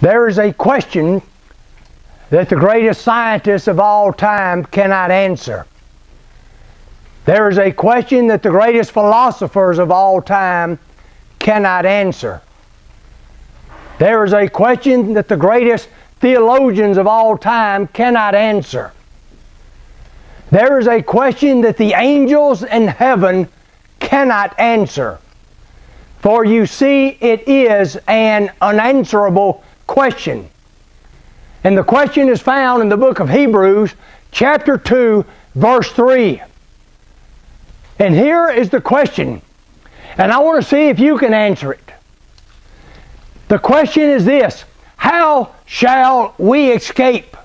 There is a question that the greatest scientists of all time cannot answer. There is a question that the greatest philosophers of all time cannot answer. There is a question that the greatest theologians of all time cannot answer. There is a question that the angels in heaven cannot answer. For you see, it is an unanswerable question. And the question is found in the book of Hebrews, chapter 2, verse 3. And here is the question, and I want to see if you can answer it. The question is this: how shall we escape?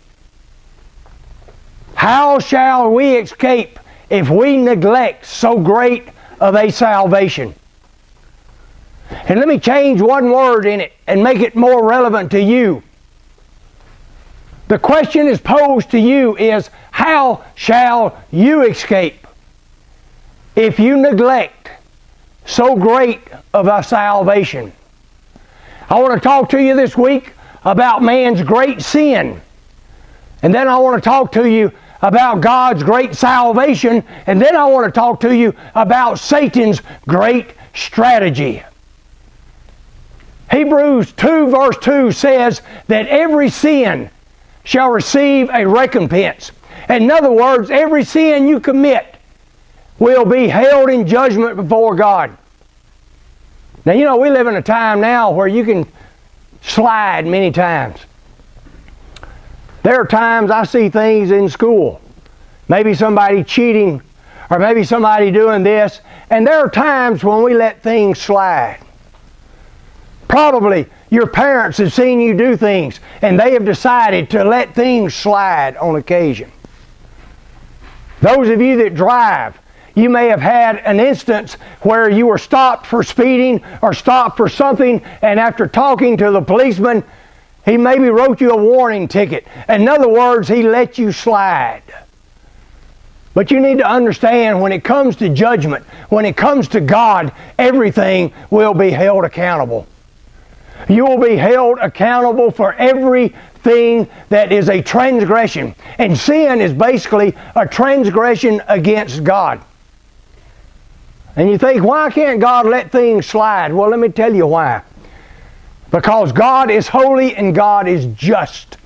How shall we escape if we neglect so great of a salvation? And let me change one word in it and make it more relevant to you. The question is posed to you is, how shall you escape if you neglect so great of a salvation? I want to talk to you this week about man's great sin. And then I want to talk to you about God's great salvation. And then I want to talk to you about Satan's great strategy. Hebrews 2 verse 2 says that every sin shall receive a recompense. In other words, every sin you commit will be held in judgment before God. Now, you know, we live in a time now where you can slide many times. There are times I see things in school. Maybe somebody cheating, or maybe somebody doing this, and there are times when we let things slide. Probably your parents have seen you do things, and they have decided to let things slide on occasion. Those of you that drive, you may have had an instance where you were stopped for speeding or stopped for something, and after talking to the policeman, he maybe wrote you a warning ticket. In other words, he let you slide. But you need to understand, when it comes to judgment, when it comes to God, everything will be held accountable. You will be held accountable for everything that is a transgression. And sin is basically a transgression against God. And you think, why can't God let things slide? Well, let me tell you why. Because God is holy and God is just.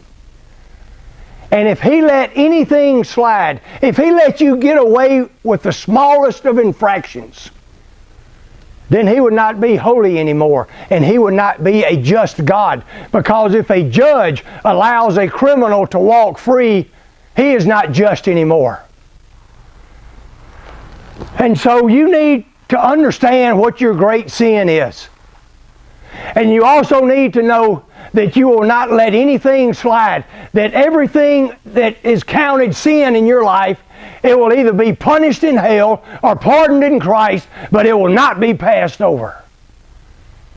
And if He let anything slide, if He let you get away with the smallest of infractions, then He would not be holy anymore, and He would not be a just God. Because if a judge allows a criminal to walk free, he is not just anymore. And so you need to understand what your great sin is. And you also need to know that you will not let anything slide. That everything that is counted sin in your life, it will either be punished in hell or pardoned in Christ, but it will not be passed over.